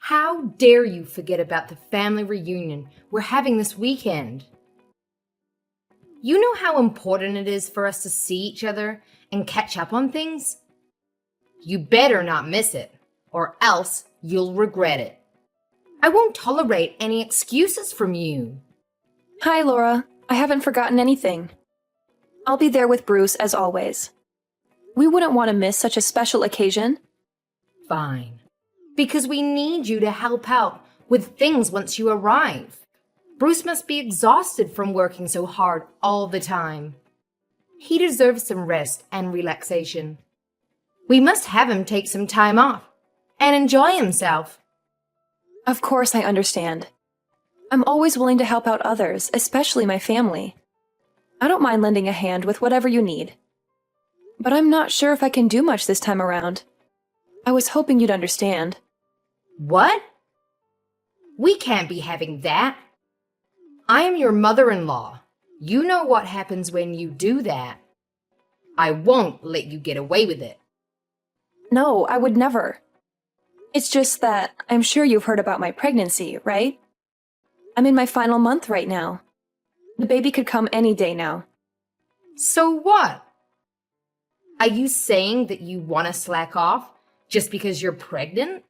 How dare you forget about the family reunion we're having this weekend? You know how important it is for us to see each other and catch up on things? You better not miss it, or else you'll regret it. I won't tolerate any excuses from you. Hi, Laura. I haven't forgotten anything. I'll be there with Bruce as always. We wouldn't want to miss such a special occasion. Fine. Because we need you to help out with things once you arrive. Bruce must be exhausted from working so hard all the time. He deserves some rest and relaxation. We must have him take some time off and enjoy himself. Of course, I understand. I'm always willing to help out others, especially my family. I don't mind lending a hand with whatever you need. But I'm not sure if I can do much this time around. I was hoping you'd understand. What? We can't be having that. I am your mother-in-law. You know what happens when you do that. I won't let you get away with it. No, I would never. It's just that I'm sure you've heard about my pregnancy, right? I'm in my final month right now. The baby could come any day now. So what? Are you saying that you want to slack off just because you're pregnant?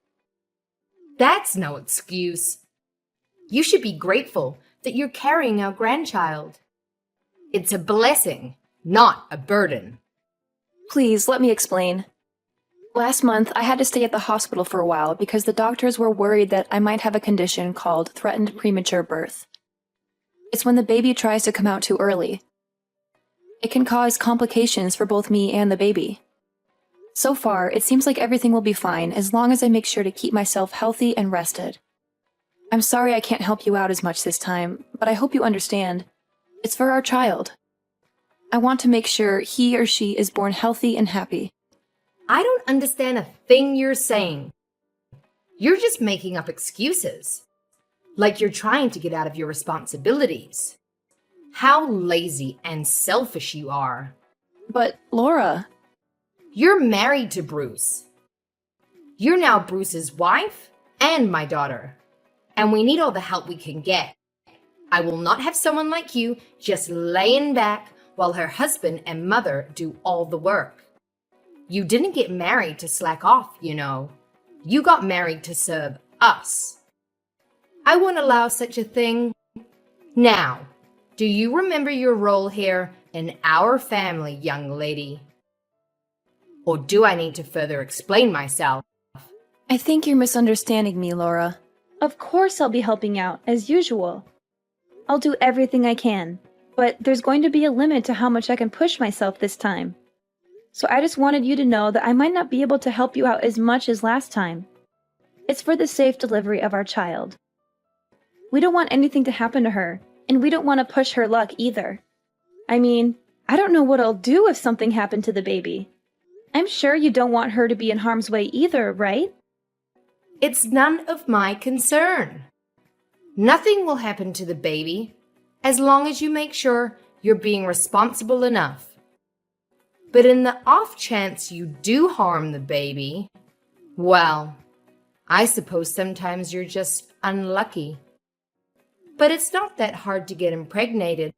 That's no excuse. You should be grateful that you're carrying our grandchild. It's a blessing, not a burden. Please, let me explain. Last month, I had to stay at the hospital for a while because the doctors were worried that I might have a condition called threatened premature birth. It's when the baby tries to come out too early. It can cause complications for both me and the baby. So far, it seems like everything will be fine as long as I make sure to keep myself healthy and rested. I'm sorry I can't help you out as much this time, but I hope you understand. It's for our child. I want to make sure he or she is born healthy and happy. I don't understand a thing you're saying. You're just making up excuses. Like you're trying to get out of your responsibilities. How lazy and selfish you are. But, Laura... You're married to Bruce. You're now Bruce's wife and my daughter. And we need all the help we can get. I will not have someone like you just laying back while her husband and mother do all the work. You didn't get married to slack off, you know. You got married to serve us. I won't allow such a thing. Now, do you remember your role here in our family, young lady? Or do I need to further explain myself? I think you're misunderstanding me, Laura. Of course I'll be helping out, as usual. I'll do everything I can, but there's going to be a limit to how much I can push myself this time. So I just wanted you to know that I might not be able to help you out as much as last time. It's for the safe delivery of our child. We don't want anything to happen to her, and we don't want to push her luck either. I mean, I don't know what I'll do if something happened to the baby. I'm sure you don't want her to be in harm's way either, right? It's none of my concern. Nothing will happen to the baby as long as you make sure you're being responsible enough. But in the off chance you do harm the baby, well, I suppose sometimes you're just unlucky. But it's not that hard to get impregnated,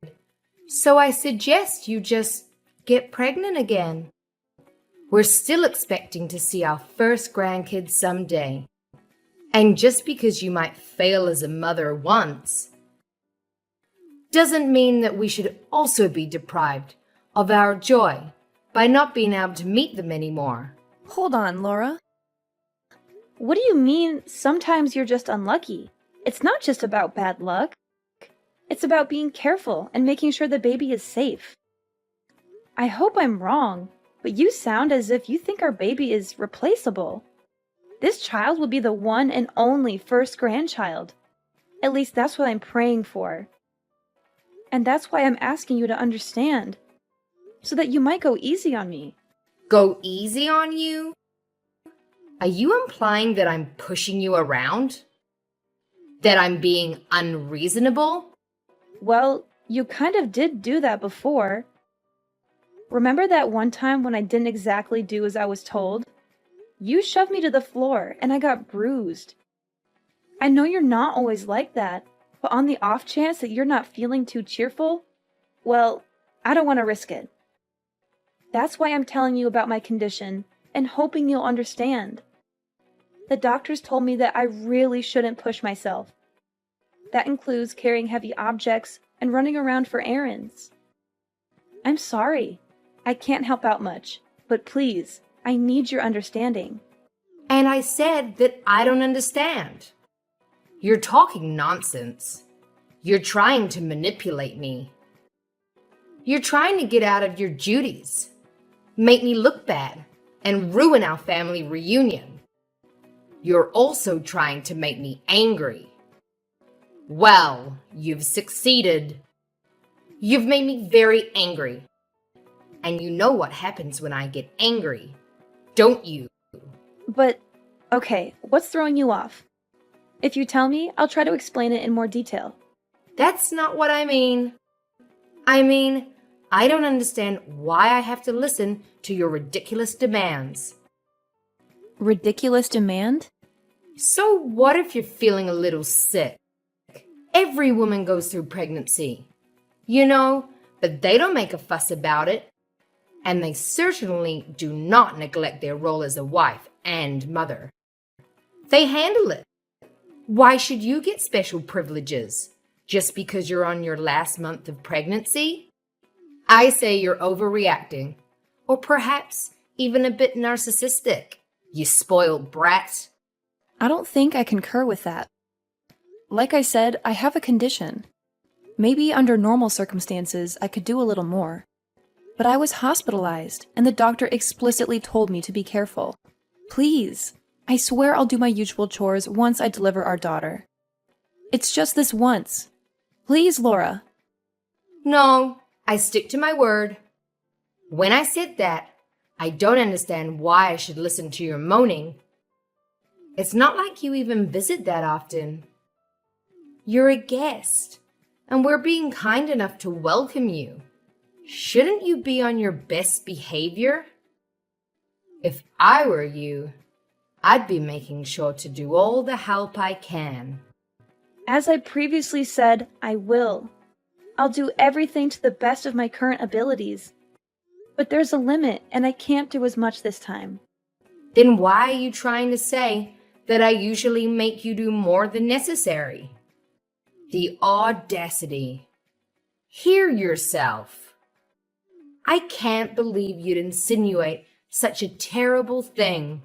so I suggest you just get pregnant again. We're still expecting to see our first grandkids someday. And just because you might fail as a mother once, doesn't mean that we should also be deprived of our joy by not being able to meet them anymore. Hold on, Laura. What do you mean, sometimes you're just unlucky? It's not just about bad luck. It's about being careful and making sure the baby is safe. I hope I'm wrong, but you sound as if you think our baby is replaceable. This child will be the one and only first grandchild. At least that's what I'm praying for. And that's why I'm asking you to understand, so that you might go easy on me. Go easy on you? Are you implying that I'm pushing you around? That I'm being unreasonable? Well, you kind of did do that before. Remember that one time when I didn't exactly do as I was told? You shoved me to the floor and I got bruised. I know you're not always like that, but on the off chance that you're not feeling too cheerful, well, I don't want to risk it. That's why I'm telling you about my condition and hoping you'll understand. The doctors told me that I really shouldn't push myself. That includes carrying heavy objects and running around for errands. I'm sorry. I can't help out much, but please, I need your understanding. And I said that I don't understand. You're talking nonsense. You're trying to manipulate me. You're trying to get out of your duties, make me look bad, and ruin our family reunion. You're also trying to make me angry. Well, you've succeeded. You've made me very angry. And you know what happens when I get angry, don't you? But, okay, what's throwing you off? If you tell me, I'll try to explain it in more detail. That's not what I mean. I mean, I don't understand why I have to listen to your ridiculous demands. Ridiculous demand? So what if you're feeling a little sick? Every woman goes through pregnancy. You know, but they don't make a fuss about it. And they certainly do not neglect their role as a wife and mother. They handle it. Why should you get special privileges? Just because you're on your last month of pregnancy? I say you're overreacting, or perhaps even a bit narcissistic, you spoiled brat. I don't think I concur with that. Like I said, I have a condition. Maybe under normal circumstances, I could do a little more. But I was hospitalized, and the doctor explicitly told me to be careful. Please, I swear I'll do my usual chores once I deliver our daughter. It's just this once. Please, Laura. No, I stick to my word. When I said that, I don't understand why I should listen to your moaning. It's not like you even visit that often. You're a guest, and we're being kind enough to welcome you. Shouldn't you be on your best behavior? If I were you, I'd be making sure to do all the help I can. As I previously said, I will. I'll do everything to the best of my current abilities. But there's a limit, and I can't do as much this time. Then why are you trying to say that I usually make you do more than necessary? The audacity. Hear yourself. I can't believe you'd insinuate such a terrible thing.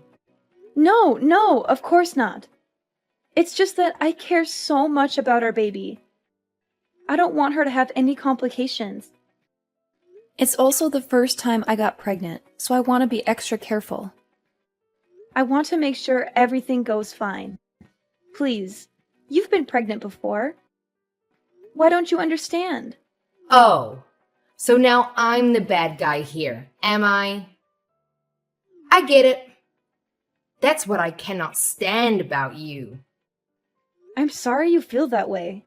No, of course not. It's just that I care so much about our baby. I don't want her to have any complications. It's also the first time I got pregnant, so I want to be extra careful. I want to make sure everything goes fine. Please, you've been pregnant before. Why don't you understand? Oh, so now I'm the bad guy here, am I? I get it. That's what I cannot stand about you. I'm sorry you feel that way.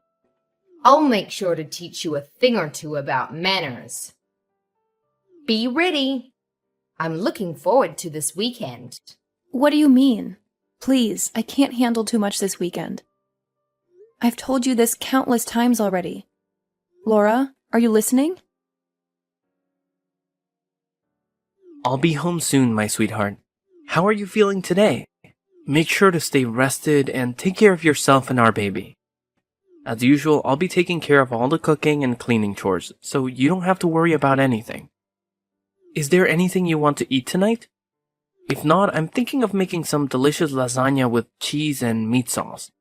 I'll make sure to teach you a thing or two about manners. Be ready. I'm looking forward to this weekend. What do you mean? Please, I can't handle too much this weekend. I've told you this countless times already. Laura, are you listening? I'll be home soon, my sweetheart. How are you feeling today? Make sure to stay rested and take care of yourself and our baby. As usual, I'll be taking care of all the cooking and cleaning chores, so you don't have to worry about anything. Is there anything you want to eat tonight? If not, I'm thinking of making some delicious lasagna with cheese and meat sauce.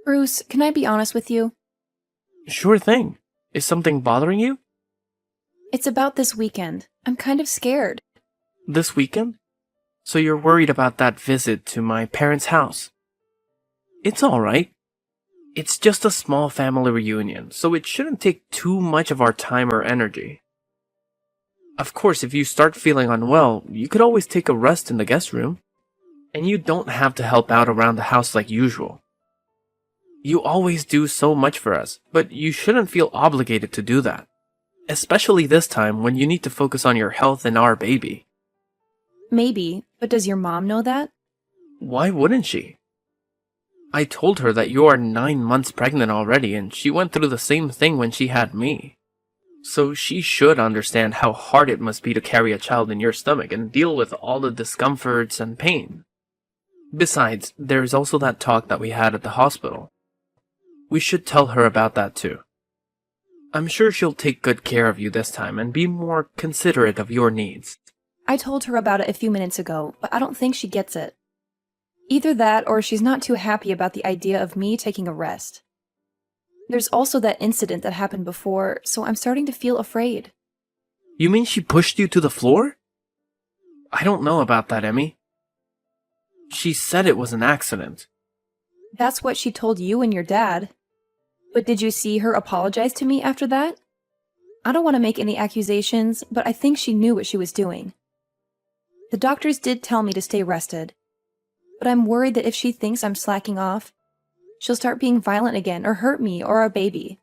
Bruce, can I be honest with you? Sure thing. Is something bothering you? It's about this weekend. I'm kind of scared. This weekend? So you're worried about that visit to my parents' house? It's alright. It's just a small family reunion, so it shouldn't take too much of our time or energy. Of course, if you start feeling unwell, you could always take a rest in the guest room. And you don't have to help out around the house like usual. You always do so much for us, but you shouldn't feel obligated to do that. Especially this time when you need to focus on your health and our baby. Maybe, but does your mom know that? Why wouldn't she? I told her that you are 9 months pregnant already, and she went through the same thing when she had me. So she should understand how hard it must be to carry a child in your stomach and deal with all the discomforts and pain. Besides, there's also that talk that we had at the hospital. We should tell her about that too. I'm sure she'll take good care of you this time and be more considerate of your needs. I told her about it a few minutes ago, but I don't think she gets it. Either that or she's not too happy about the idea of me taking a rest. There's also that incident that happened before, so I'm starting to feel afraid. You mean she pushed you to the floor? I don't know about that, Emmy. She said it was an accident. That's what she told you and your dad. But did you see her apologize to me after that? I don't want to make any accusations, but I think she knew what she was doing. The doctors did tell me to stay rested, but I'm worried that if she thinks I'm slacking off, she'll start being violent again or hurt me or our baby.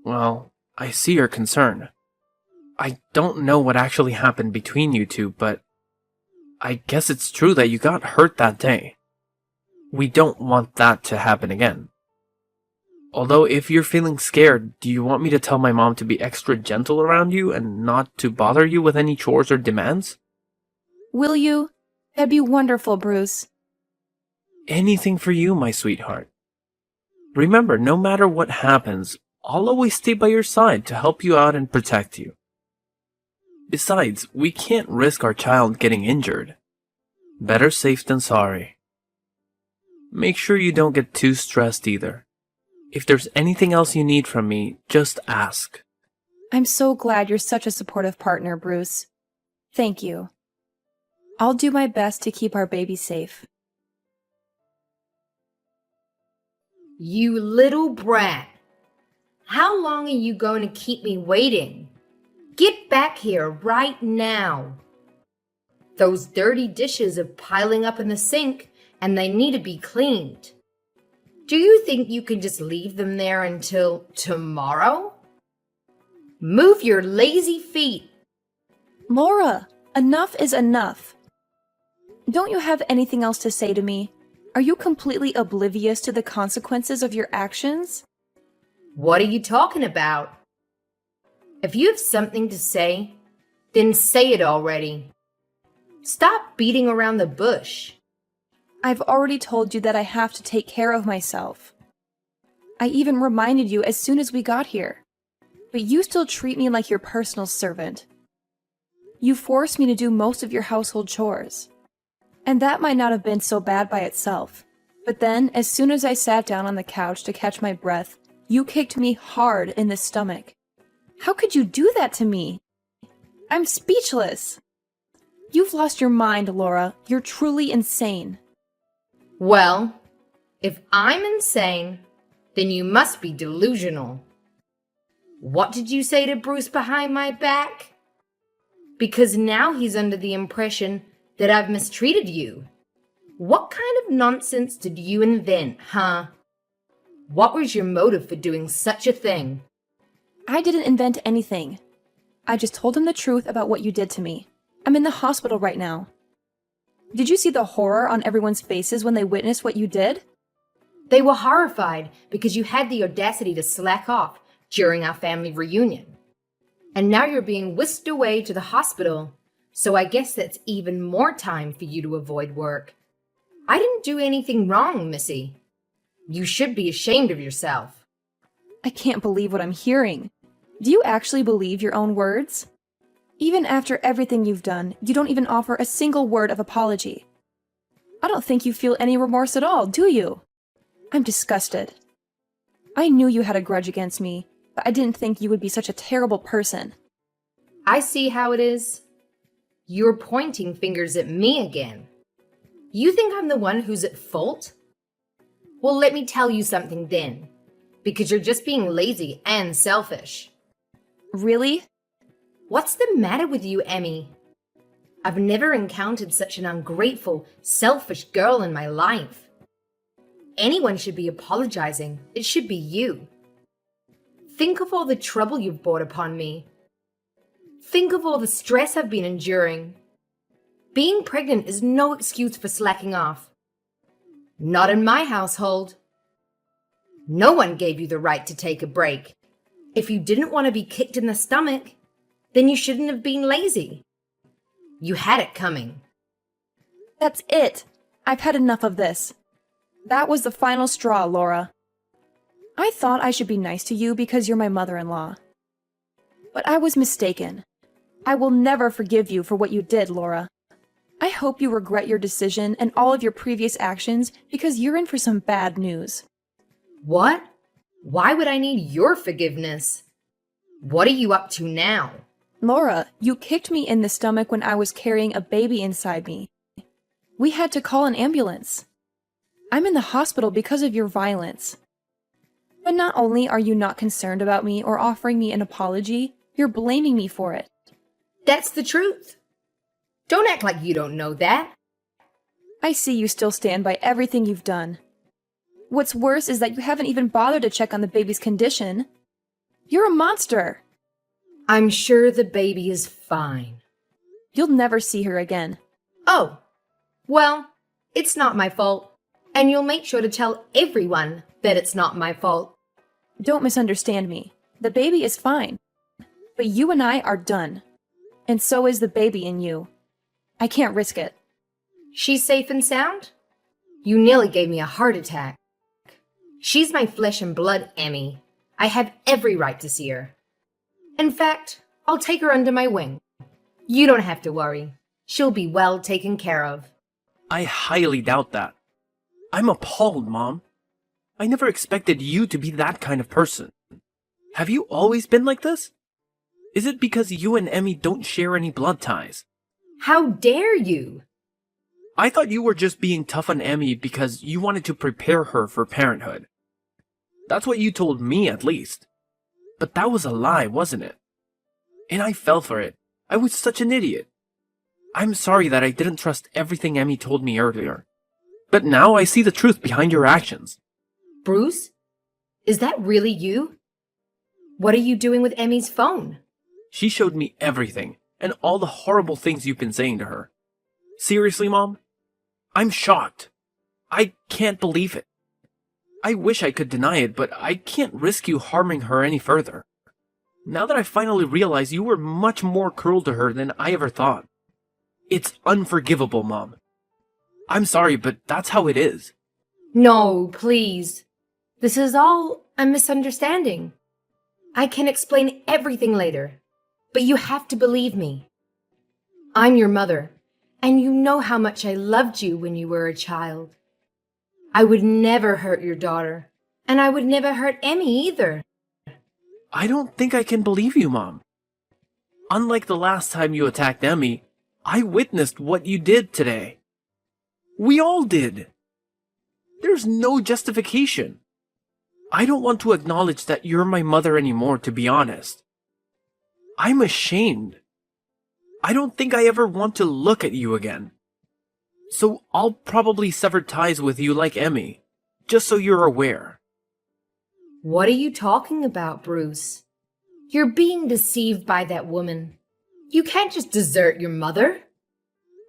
Well, I see your concern. I don't know what actually happened between you two, but I guess it's true that you got hurt that day. We don't want that to happen again. Although if you're feeling scared, do you want me to tell my mom to be extra gentle around you and not to bother you with any chores or demands? Will you? That'd be wonderful, Bruce. Anything for you, my sweetheart. Remember, no matter what happens, I'll always stay by your side to help you out and protect you. Besides, we can't risk our child getting injured. Better safe than sorry. Make sure you don't get too stressed either. If there's anything else you need from me, just ask. I'm so glad you're such a supportive partner, Bruce. Thank you. I'll do my best to keep our baby safe. You little brat. How long are you going to keep me waiting? Get back here right now. Those dirty dishes are piling up in the sink and they need to be cleaned. Do you think you can just leave them there until tomorrow? Move your lazy feet. Laura, enough is enough. Don't you have anything else to say to me? Are you completely oblivious to the consequences of your actions? What are you talking about? If you have something to say, then say it already. Stop beating around the bush. I've already told you that I have to take care of myself. I even reminded you as soon as we got here. But you still treat me like your personal servant. You force me to do most of your household chores. And that might not have been so bad by itself. But then, as soon as I sat down on the couch to catch my breath, you kicked me hard in the stomach. How could you do that to me? I'm speechless. You've lost your mind, Laura. You're truly insane. Well, if I'm insane, then you must be delusional. What did you say to Bruce behind my back? Because now he's under the impression that I've mistreated you. What kind of nonsense did you invent, huh? What was your motive for doing such a thing? I didn't invent anything. I just told him the truth about what you did to me. I'm in the hospital right now. Did you see the horror on everyone's faces when they witnessed what you did? They were horrified because you had the audacity to slack off during our family reunion. And now you're being whisked away to the hospital, so I guess that's even more time for you to avoid work. I didn't do anything wrong, Missy. You should be ashamed of yourself. I can't believe what I'm hearing. Do you actually believe your own words? Even after everything you've done, you don't even offer a single word of apology. I don't think you feel any remorse at all, do you? I'm disgusted. I knew you had a grudge against me, but I didn't think you would be such a terrible person. I see how it is. You're pointing fingers at me again. You think I'm the one who's at fault? Well, let me tell you something then, because you're just being lazy and selfish. Really? What's the matter with you, Emmy? I've never encountered such an ungrateful, selfish girl in my life. Anyone should be apologizing. It should be you. Think of all the trouble you've brought upon me. Think of all the stress I've been enduring. Being pregnant is no excuse for slacking off. Not in my household. No one gave you the right to take a break. If you didn't want to be kicked in the stomach, then you shouldn't have been lazy. You had it coming. That's it. I've had enough of this. That was the final straw, Laura. I thought I should be nice to you because you're my mother-in-law. But I was mistaken. I will never forgive you for what you did, Laura. I hope you regret your decision and all of your previous actions because you're in for some bad news. What? Why would I need your forgiveness? What are you up to now? Laura, you kicked me in the stomach when I was carrying a baby inside me. We had to call an ambulance. I'm in the hospital because of your violence. But not only are you not concerned about me or offering me an apology, you're blaming me for it. That's the truth. Don't act like you don't know that. I see you still stand by everything you've done. What's worse is that you haven't even bothered to check on the baby's condition. You're a monster. I'm sure the baby is fine. You'll never see her again. Oh, well, it's not my fault. And you'll make sure to tell everyone that it's not my fault. Don't misunderstand me. The baby is fine. But you and I are done. And so is the baby in you. I can't risk it. She's safe and sound? You nearly gave me a heart attack. She's my flesh and blood, Emmy. I have every right to see her. In fact, I'll take her under my wing. You don't have to worry. She'll be well taken care of. I highly doubt that. I'm appalled, Mom. I never expected you to be that kind of person. Have you always been like this? Is it because you and Emmy don't share any blood ties? How dare you? I thought you were just being tough on Emmy because you wanted to prepare her for parenthood. That's what you told me, at least. But that was a lie, wasn't it? And I fell for it. I was such an idiot. I'm sorry that I didn't trust everything Emmy told me earlier. But now I see the truth behind your actions. Bruce? Is that really you? What are you doing with Emmy's phone? She showed me everything, and all the horrible things you've been saying to her. Seriously, Mom? I'm shocked. I can't believe it. I wish I could deny it, but I can't risk you harming her any further. Now that I finally realize you were much more cruel to her than I ever thought. It's unforgivable, Mom. I'm sorry, but that's how it is. No, please. This is all a misunderstanding. I can explain everything later, but you have to believe me. I'm your mother, and you know how much I loved you when you were a child. I would never hurt your daughter, and I would never hurt Emmy either. I don't think I can believe you, Mom. Unlike the last time you attacked Emmy, I witnessed what you did today. We all did. There's no justification. I don't want to acknowledge that you're my mother anymore, to be honest. I'm ashamed. I don't think I ever want to look at you again. So I'll probably sever ties with you like Emmy, just so you're aware. What are you talking about, Bruce? You're being deceived by that woman. You can't just desert your mother.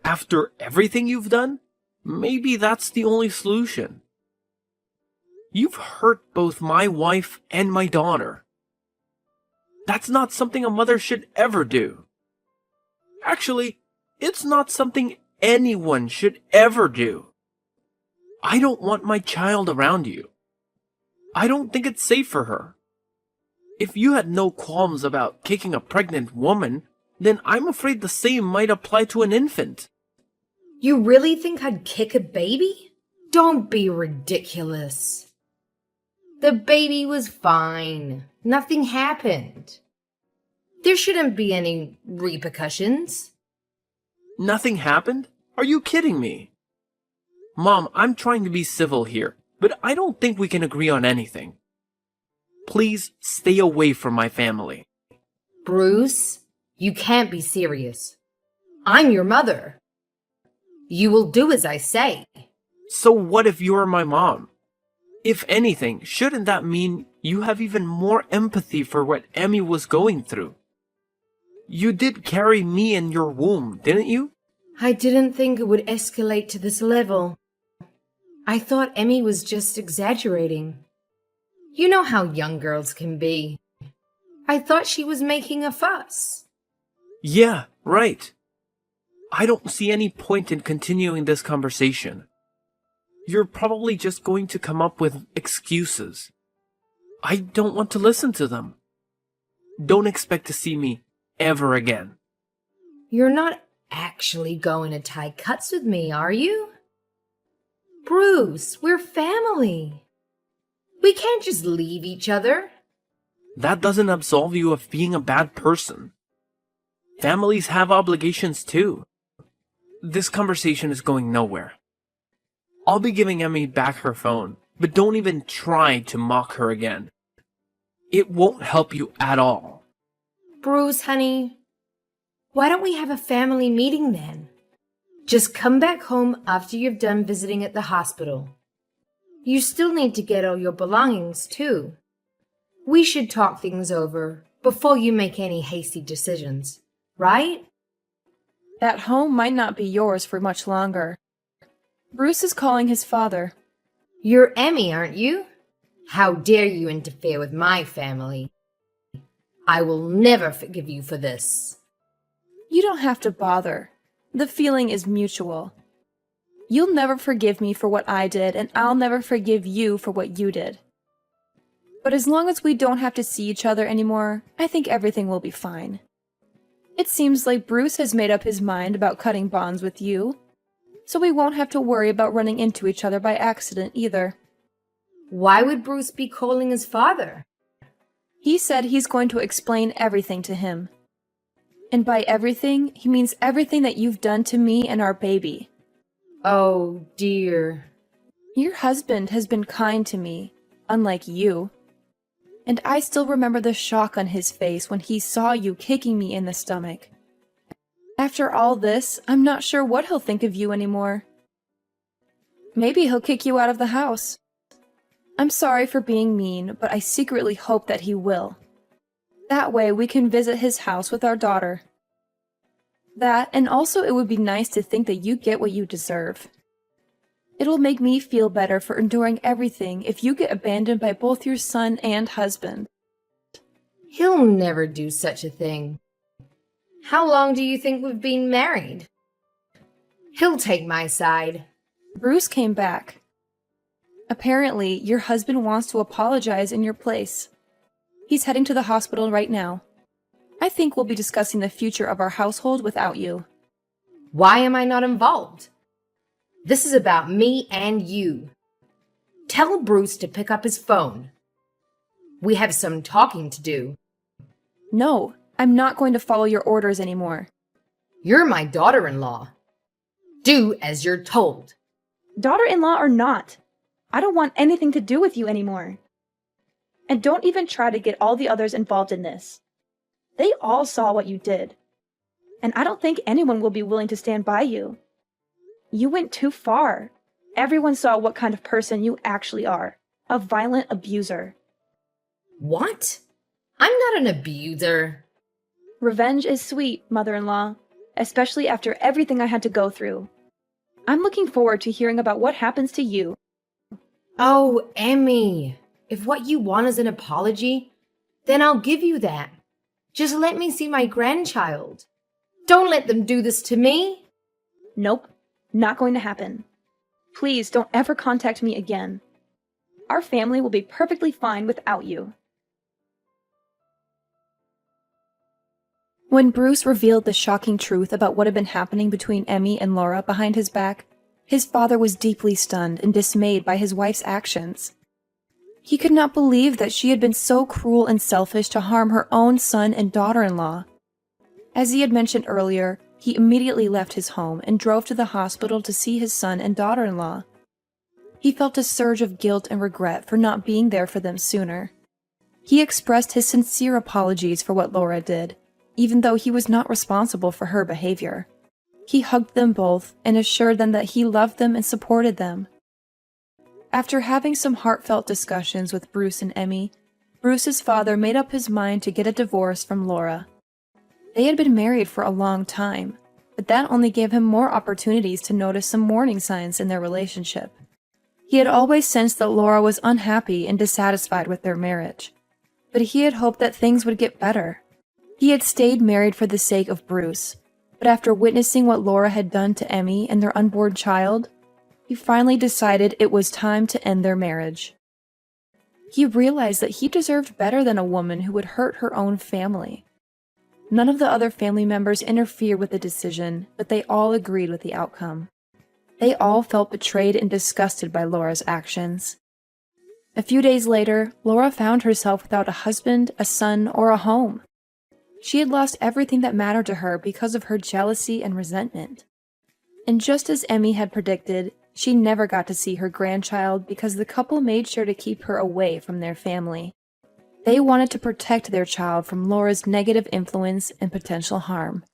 After everything you've done, maybe that's the only solution. You've hurt both my wife and my daughter. That's not something a mother should ever do. Actually, it's not something anyone should ever do. I don't want my child around you. I don't think it's safe for her. If you had no qualms about kicking a pregnant woman, then I'm afraid the same might apply to an infant. You really think I'd kick a baby? Don't be ridiculous. The baby was fine. Nothing happened. There shouldn't be any repercussions. Nothing happened? Are you kidding me? Mom, I'm trying to be civil here, but I don't think we can agree on anything. Please stay away from my family. Bruce, you can't be serious. I'm your mother. You will do as I say. So what if you're my mom? If anything, shouldn't that mean you have even more empathy for what Emmy was going through? You did carry me in your womb, didn't you? I didn't think it would escalate to this level. I thought Emmy was just exaggerating. You know how young girls can be. I thought she was making a fuss. Yeah, right. I don't see any point in continuing this conversation. You're probably just going to come up with excuses. I don't want to listen to them. Don't expect to see me ever again. You're not actually going to tie cuts with me, are you? Bruce, we're family. We can't just leave each other. That doesn't absolve you of being a bad person. Families have obligations too. This conversation is going nowhere. I'll be giving Emmy back her phone, but don't even try to mock her again. It won't help you at all. Bruce, honey, why don't we have a family meeting then? Just come back home after you've done visiting at the hospital. You still need to get all your belongings, too. We should talk things over before you make any hasty decisions, right? That home might not be yours for much longer. Bruce is calling his father. You're Emmy, aren't you? How dare you interfere with my family? I will never forgive you for this. You don't have to bother. The feeling is mutual. You'll never forgive me for what I did, and I'll never forgive you for what you did. But as long as we don't have to see each other anymore, I think everything will be fine. It seems like Bruce has made up his mind about cutting bonds with you, so we won't have to worry about running into each other by accident either. Why would Bruce be calling his father? He said he's going to explain everything to him. And by everything, he means everything that you've done to me and our baby. Oh, dear. Your husband has been kind to me, unlike you. And I still remember the shock on his face when he saw you kicking me in the stomach. After all this, I'm not sure what he'll think of you anymore. Maybe he'll kick you out of the house. I'm sorry for being mean, but I secretly hope that he will. That way we can visit his house with our daughter. That, and also it would be nice to think that you get what you deserve. It'll make me feel better for enduring everything if you get abandoned by both your son and husband. He'll never do such a thing. How long do you think we've been married? He'll take my side. Bruce came back. Apparently, your husband wants to apologize in your place. He's heading to the hospital right now. I think we'll be discussing the future of our household without you. Why am I not involved? This is about me and you. Tell Bruce to pick up his phone. We have some talking to do. No, I'm not going to follow your orders anymore. You're my daughter-in-law. Do as you're told. Daughter-in-law or not, I don't want anything to do with you anymore. And don't even try to get all the others involved in this. They all saw what you did. And I don't think anyone will be willing to stand by you. You went too far. Everyone saw what kind of person you actually are. A violent abuser. What? I'm not an abuser. Revenge is sweet, mother-in-law, especially after everything I had to go through. I'm looking forward to hearing about what happens to you. Oh, Emmy, if what you want is an apology, then I'll give you that. Just let me see my grandchild. Don't let them do this to me. Nope, not going to happen. Please don't ever contact me again. Our family will be perfectly fine without you. When Bruce revealed the shocking truth about what had been happening between Emmy and Laura behind his back, his father was deeply stunned and dismayed by his wife's actions. He could not believe that she had been so cruel and selfish to harm her own son and daughter-in-law. As he had mentioned earlier, he immediately left his home and drove to the hospital to see his son and daughter-in-law. He felt a surge of guilt and regret for not being there for them sooner. He expressed his sincere apologies for what Laura did, even though he was not responsible for her behavior. He hugged them both and assured them that he loved them and supported them. After having some heartfelt discussions with Bruce and Emmy, Bruce's father made up his mind to get a divorce from Laura. They had been married for a long time, but that only gave him more opportunities to notice some warning signs in their relationship. He had always sensed that Laura was unhappy and dissatisfied with their marriage, but he had hoped that things would get better. He had stayed married for the sake of Bruce, but after witnessing what Laura had done to Emmy and their unborn child, he finally decided it was time to end their marriage. He realized that he deserved better than a woman who would hurt her own family. None of the other family members interfered with the decision, but they all agreed with the outcome. They all felt betrayed and disgusted by Laura's actions. A few days later, Laura found herself without a husband, a son, or a home. She had lost everything that mattered to her because of her jealousy and resentment. And just as Emmy had predicted, she never got to see her grandchild because the couple made sure to keep her away from their family. They wanted to protect their child from Laura's negative influence and potential harm.